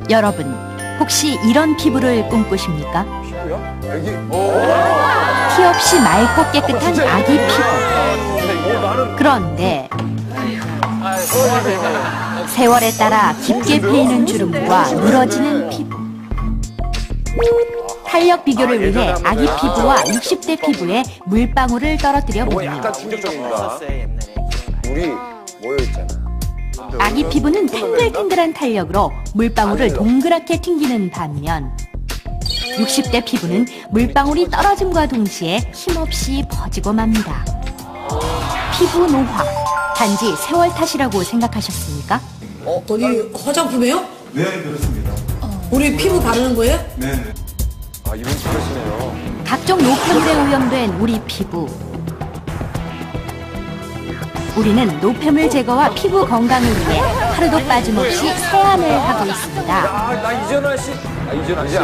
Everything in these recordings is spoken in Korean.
여러분, 혹시 이런 피부를 꿈꾸십니까? 피부야? 애기? 티 없이 맑고 깨끗한 아기 피부. 그런데 세월에 따라 깊게 패이는 주름과 늘어지는 피부. 탄력 비교를 위해 아기 피부와 60대 피부에 물방울을 떨어뜨려 보네요. 약간 충격적입니다. 물이 모여있잖아. 아기 피부는 탱글탱글한 탄력으로 물방울을 동그랗게 튕기는 반면 60대 피부는 물방울이 떨어짐과 동시에 힘없이 퍼지고 맙니다. 피부 노화, 단지 세월 탓이라고 생각하셨습니까? 어디 화장품이에요? 네, 그렇습니다. 우리 피부 바르는 거예요? 네. 아, 이분 스트레스네요. 각종 노폐물에 오염된 우리 피부. 우리는 노폐물 제거와 피부 건강을 위해 하루도 빠짐없이 세안을 하고 있습니다. 아, 나 이전화 씨. 아, 이전화 씨.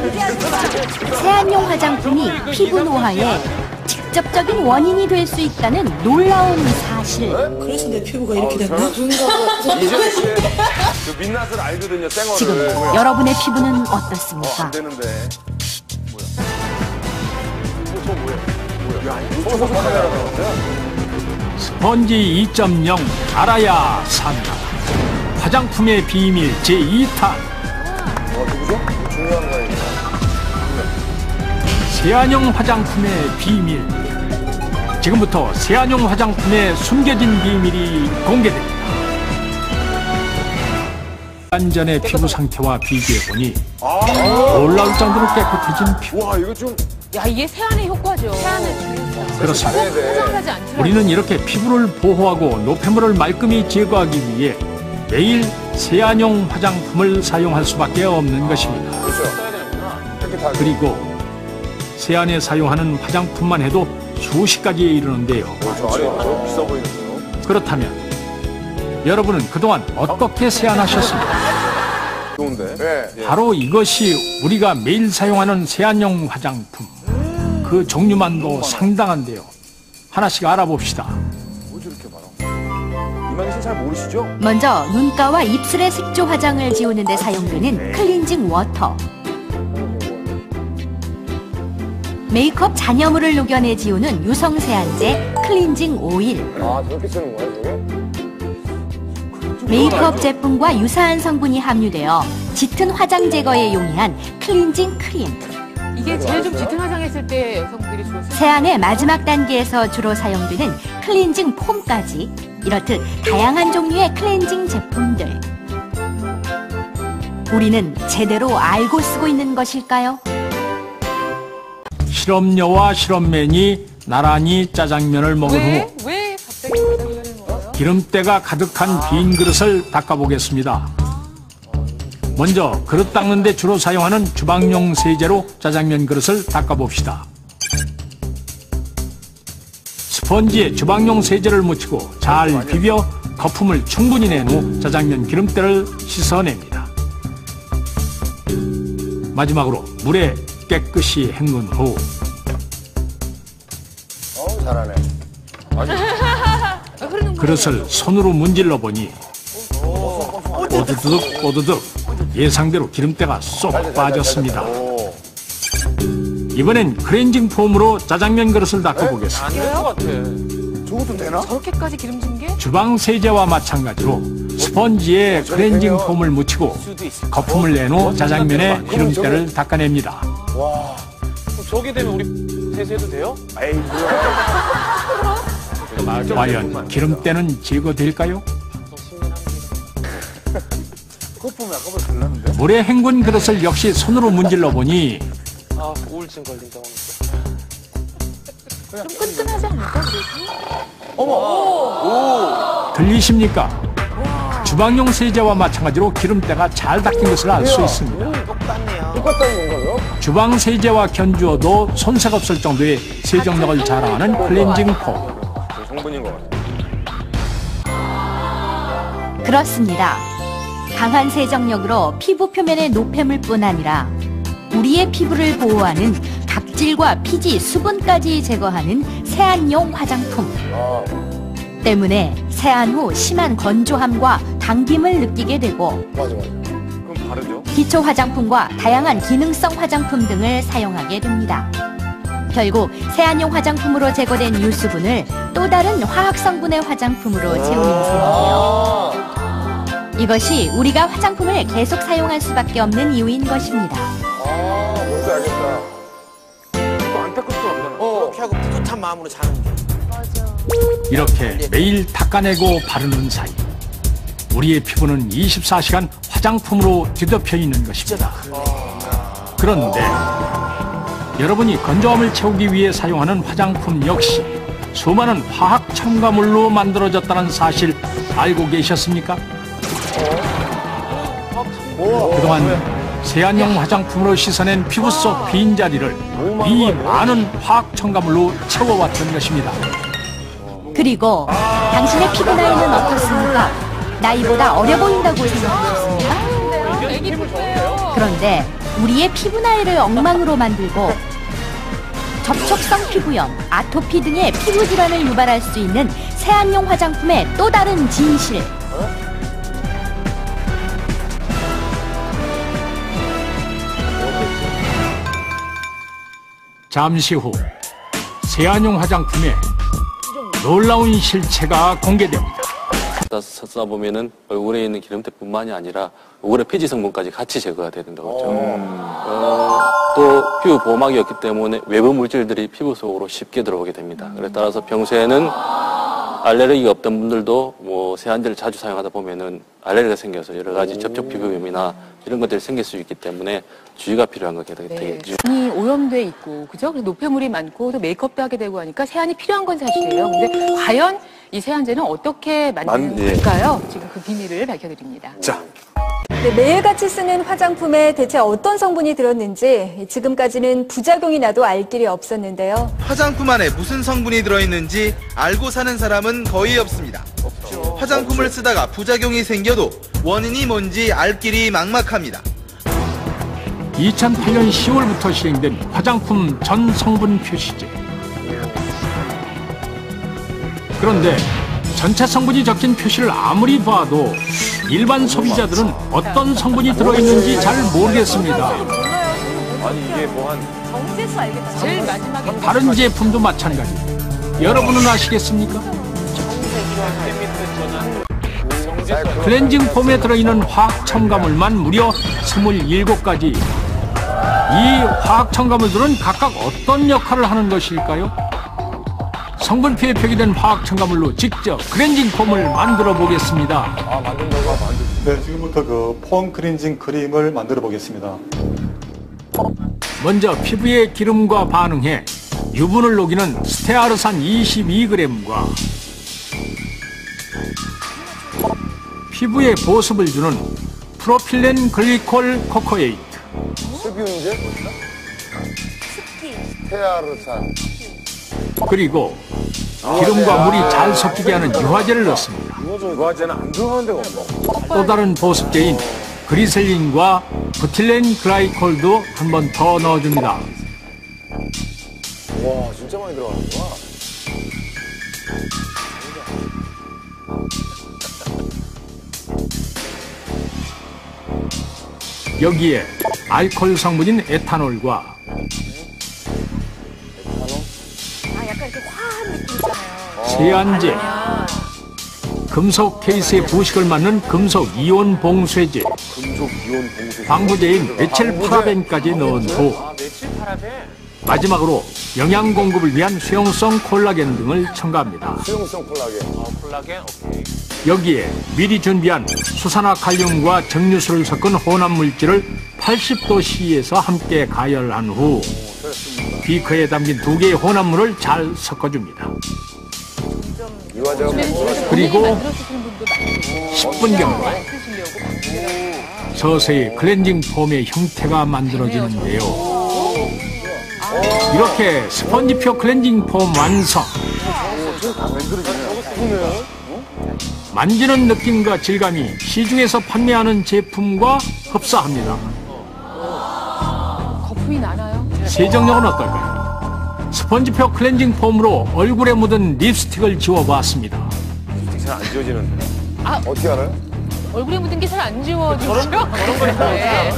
그런데 세안용 화장품이 피부 노화의 직접적인 원인이 될 수 있다는 놀라운 사실. 그래서 내 피부가 이렇게 됐나? 이전화 씨의 그 민낯을 알거든요, 쌩얼을. 지금 여러분의 피부는 어떻습니까? 안 되는데. 뭐야? 저 뭐야? 야, 이거 저거 카메라가 스펀지 2.0 알아야 산다. 화장품의 비밀 제2탄. 누구죠? 중요한 거예요. 세안용 화장품의 비밀. 지금부터 세안용 화장품의 숨겨진 비밀이 공개됩니다. 전의 피부 상태와 비교해보니 놀라울 정도로 깨끗해진 피부. 와, 이거 좀. 야, 이게 세안의 효과죠. 세안의 중요성. 그렇습니다. 포장하지 않더라도. 우리는 이렇게 피부를 보호하고 노폐물을 말끔히 제거하기 위해 매일 세안용 화장품을 사용할 수밖에 없는 것입니다. 그렇죠. 깨끗하게. 그리고 세안에 사용하는 화장품만 해도 수십 가지에 이르는데요. 저 아래 저 비싸 보이는데요. 그렇다면 여러분은 그동안 어떻게 세안하셨습니까? 좋은데? 네. 바로 이것이 우리가 매일 사용하는 세안용 화장품. 그 종류만도 상당한데요. 하나씩 알아봅시다. 뭐지 이렇게 많아? 이만희 씨 잘 모르시죠? 먼저 눈가와 입술의 색조 화장을 지우는 데 사용되는 클렌징 워터. 메이크업 잔여물을 녹여내 지우는 유성 세안제 클렌징 오일. 아, 저렇게 쓰는 거야, 저게? 메이크업 제품과 유사한 성분이 함유되어 짙은 화장 제거에 용이한 클렌징 크림. 이게 제일 좀 짙은 화장했을 때 여성분들이 주로 쓰는 세안의 마지막 단계에서 주로 사용되는 클렌징 폼까지 이렇듯 다양한 종류의 클렌징 제품들. 우리는 제대로 알고 쓰고 있는 것일까요? 실험녀와 실험맨이 나란히 짜장면을 먹은 후 왜 갑자기 짜장면을 먹어요? 기름때가 가득한 빈 그릇을 닦아보겠습니다. 먼저 그릇 닦는 데 주로 사용하는 주방용 세제로 짜장면 그릇을 닦아봅시다. 스펀지에 주방용 세제를 묻히고 잘 비벼 거품을 충분히 낸 후 짜장면 기름때를 씻어냅니다. 마지막으로 물에 깨끗이 헹군 후 잘하네. 그릇을 손으로 문질러 보니 오드득 오드득 예상대로 기름때가 쏙 빠졌습니다. 이번엔 클렌징 폼으로 짜장면 그릇을 닦아보겠습니다. 저것도 되나? 저렇게까지 기름진 게? 주방 세제와 마찬가지로 스펀지에 클렌징 폼을 묻히고 거품을 낸 후 짜장면에 기름때를 닦아냅니다. 저게 되면 우리 세수해도 돼요? 에이, 뭐야. 과연 기름때는 제거될까요? 거품이 아까보다 달랐는데? 물에 헹군 그릇을 역시 손으로 문질러 보니 아, 우울증 걸린다고 하니까. 좀 끈끈하지 않을까, 그래도? 들리십니까? 주방용 세제와 마찬가지로 기름때가 잘 닦인 것을 알 수 있습니다. 똑같다는 건가요? 주방 세제와 견주어도 손색 없을 정도의 세정력을 자랑하는 클렌징 폼. 성분인 것 같아요. 그렇습니다. 강한 세정력으로 피부 표면의 노폐물뿐 아니라 우리의 피부를 보호하는 각질과 피지, 수분까지 제거하는 세안용 화장품. 때문에 세안 후 심한 건조함과 당김을 느끼게 되고 맞아. 그럼 바르죠? 기초 화장품과 다양한 기능성 화장품 등을 사용하게 됩니다. 결국 세안용 화장품으로 제거된 유수분을 또 다른 화학 성분의 화장품으로 채우는 셈이에요. 이것이 우리가 화장품을 계속 사용할 수밖에 없는 이유인 것입니다. 뭔지 알겠다. 이거 안 닦을 수 없잖아. 그렇게 하고 뿌듯한 마음으로 자는 게. 이렇게 매일 닦아내고 바르는 사이 우리의 피부는 24시간 화장품으로 뒤덮여 있는 것입니다. 그런데 여러분이 건조함을 채우기 위해 사용하는 화장품 역시 수많은 화학 첨가물로 만들어졌다는 사실 알고 계셨습니까? 그동안 세안용 화장품으로 씻어낸 피부 속 빈자리를 이 많은 화학 첨가물로 채워왔던 것입니다. 그리고 당신의 피부 나이는 어떻습니까? 나이보다 어려 보인다고 생각하셨습니까? 애기 예뻐요. 그런데 우리의 피부 나이를 엉망으로 만들고 접촉성 피부염, 아토피 등의 피부 질환을 유발할 수 있는 세안용 화장품의 또 다른 진실. 잠시 후 세안용 화장품의 놀라운 실체가 공개됩니다. 쓰다 보면은 얼굴에 있는 기름때뿐만이 아니라 얼굴의 피지 성분까지 같이 제거가 된다고 그러죠. 또 피부 보호막이 없기 때문에 외부 물질들이 피부 속으로 쉽게 들어오게 됩니다. 그래 따라서 평소에는 알레르기가 없던 분들도 뭐 세안제를 자주 사용하다 보면은 알레르기가 생겨서 여러 가지 접촉 피부염이나 이런 것들이 생길 수 있기 때문에 주의가 필요한 것 되겠죠. 눈이 오염돼 있고, 그죠? 그리고 노폐물이 많고, 또 메이크업도 하게 되고 하니까 세안이 필요한 건 사실이에요. 근데 과연 이 세안제는 어떻게 만드는 걸까요? 지금 그 비밀을 밝혀드립니다. 자. 네, 매일같이 쓰는 화장품에 대체 어떤 성분이 들었는지 지금까지는 부작용이 나도 알 길이 없었는데요. 화장품 안에 무슨 성분이 들어있는지 알고 사는 사람은 거의 없습니다. 화장품을 쓰다가 부작용이 생겨도 원인이 뭔지 알 길이 막막합니다. 2008년 10월부터 시행된 화장품 전 성분 표시제. 그런데 전체 성분이 적힌 표시를 아무리 봐도 일반 소비자들은 어떤 성분이 들어있는지 잘 모르겠습니다. 아니 이게 뭐한 정제수 알겠다. 제일 마지막에 다른 제품도 마찬가지. 여러분은 아시겠습니까? 클렌징 폼에 들어있는 화학 첨가물만 무려 27가지. 이 화학 첨가물들은 각각 어떤 역할을 하는 것일까요? 성분표에 표기된 화학 첨가물로 직접 클렌징 폼을 만들어 보겠습니다. 네, 지금부터 그 폼 클렌징 크림을 만들어 보겠습니다. 먼저 피부의 기름과 반응해 유분을 녹이는 스테아르산 22g과 피부에 보습을 주는 프로필렌 글리콜 코코에이트, 습유인제? 스테아르산. 그리고 기름과 물이 잘 섞이게 하는 유화제를 넣습니다. 유화제는 안 들어가는 데가 없어. 또 다른 보습제인 그리셀린과 부틸렌 글라이콜도 한 번 더 넣어줍니다. 와 진짜 많이 들어가는구나. 여기에 알코올 성분인 에탄올과 약간 이렇게 화한 느낌 있잖아요. 세안제, 금속 케이스에 부식을 막는 금속 이온 봉쇄제, 금속 이온 봉쇄. 방부제인 메칠 파라벤까지 넣은 후 메칠 파라벤. 마지막으로 영양 공급을 위한 수용성 콜라겐 등을 첨가합니다. 수용성 콜라겐. 콜라겐, 오케이. 여기에 미리 준비한 수산화 칼륨과 정류수를 섞은 혼합 물질을 80도 C에서 함께 가열한 후 비커에 담긴 2개의 혼합물을 잘 섞어줍니다. 유화제가 그리고 10분 경과 서서히 클렌징 폼의 형태가 만들어지는데요. 이렇게 스펀지표 클렌징 폼 완성. 만지는 느낌과 질감이 시중에서 판매하는 제품과 흡사합니다. 거품이 나나요? 세정력은 어떨까요? 스펀지표 클렌징 폼으로 얼굴에 묻은 립스틱을 지워봤습니다. 잘 안 지워지는데. 어떻게 알아요? 얼굴에 묻은 게 잘 안 지워지죠? 네.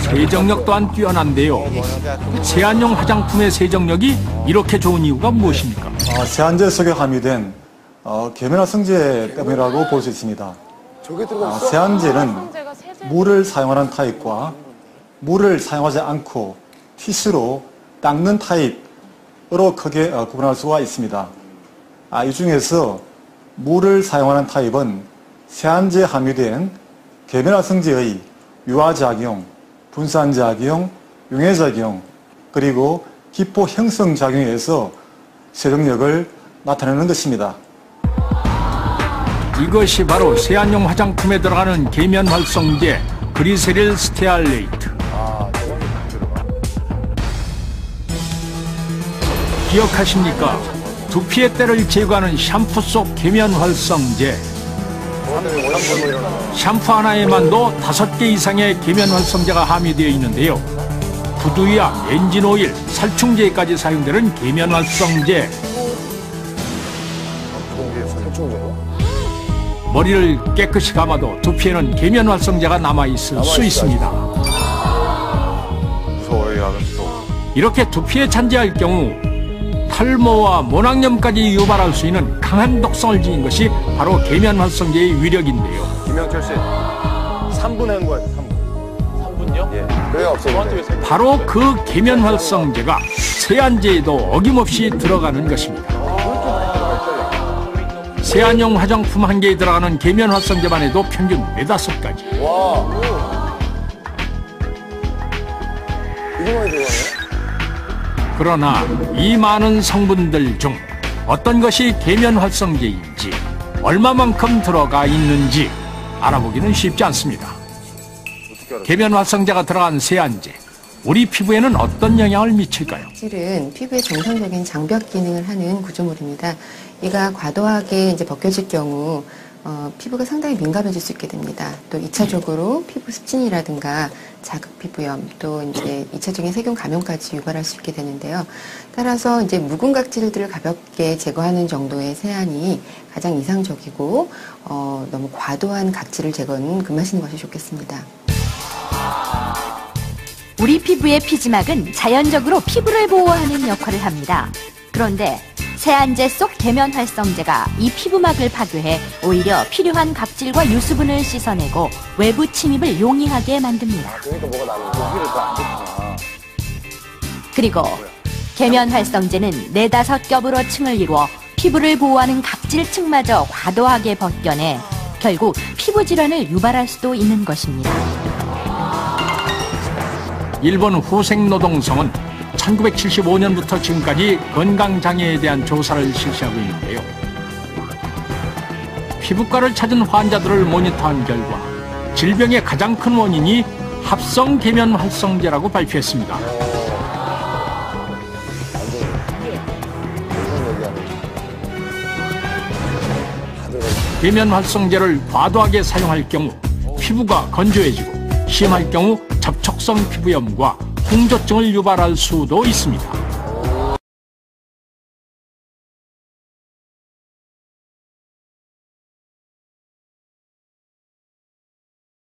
세정력 또한 뛰어난데요. 세안용 화장품의 세정력이 이렇게 좋은 이유가 무엇입니까? 세안제 속에 함유된 계면활성제 때문이라고 볼 수 있습니다. 세안제는 물을 사용하는 타입과 물을 사용하지 않고 티슈로 닦는 타입으로 크게 구분할 수가 있습니다. 이 중에서 물을 사용하는 타입은 세안제에 함유된 계면활성제의 유화작용, 분산작용, 용해작용, 그리고 기포 형성작용에 의해서 세정력을 나타내는 것입니다. 이것이 바로 세안용 화장품에 들어가는 계면활성제 그리세릴 스테알레이트. 기억하십니까? 두피의 때를 제거하는 샴푸 속 계면활성제. 샴푸 하나에만도 5개 이상의 계면활성제가 함유되어 있는데요. 구두약, 엔진오일, 살충제까지 사용되는 계면활성제. 머리를 깨끗이 감아도 두피에는 계면활성제가 남아있을 수 있습니다. 무서워요, 무서워. 이렇게 두피에 찬지할 경우 탈모와 모낭염까지 유발할 수 있는 강한 독성을 지닌 것이 바로 계면활성제의 위력인데요. 김영철 씨, 3분 한 거예요, 3분. 3분요? 예. 그래야 없어요. 바로 그 계면활성제가 세안제에도 어김없이 들어가는 것입니다. 세안용 화장품 한 개에 들어가는 계면활성제만 해도 평균 4~5가지. 와. 이게 많이 들어가네. 그러나 이 많은 성분들 중 어떤 것이 계면활성제인지, 얼마만큼 들어가 있는지 알아보기는 쉽지 않습니다. 계면활성제가 들어간 세안제, 우리 피부에는 어떤 영향을 미칠까요? 실은 피부의 정상적인 장벽 기능을 하는 구조물입니다. 이가 과도하게 벗겨질 경우 피부가 상당히 민감해질 수 있게 됩니다. 또 2차적으로 피부 습진이라든가 자극 피부염, 또 2차적인 세균 감염까지 유발할 수 있게 되는데요. 따라서 묵은 각질들을 가볍게 제거하는 정도의 세안이 가장 이상적이고 너무 과도한 각질을 제거는 금하시는 것이 좋겠습니다. 우리 피부의 피지막은 자연적으로 피부를 보호하는 역할을 합니다. 그런데 세안제 속 계면활성제가 이 피부막을 파괴해 오히려 필요한 각질과 유수분을 씻어내고 외부 침입을 용이하게 만듭니다. 그러니까 뭐가 나는 고기를 안 좋구나. 그리고 계면활성제는 4~5겹으로 층을 이루어 피부를 보호하는 각질층마저 과도하게 벗겨내 결국 피부 질환을 유발할 수도 있는 것입니다. 일본 후생노동성은 1975년부터 지금까지 건강장애에 대한 조사를 실시하고 있는데요. 피부과를 찾은 환자들을 모니터한 결과 질병의 가장 큰 원인이 합성 계면활성제라고 발표했습니다. 계면활성제를 과도하게 사용할 경우 피부가 건조해지고 심할 경우 접촉성 피부염과 홍조증을 유발할 수도 있습니다.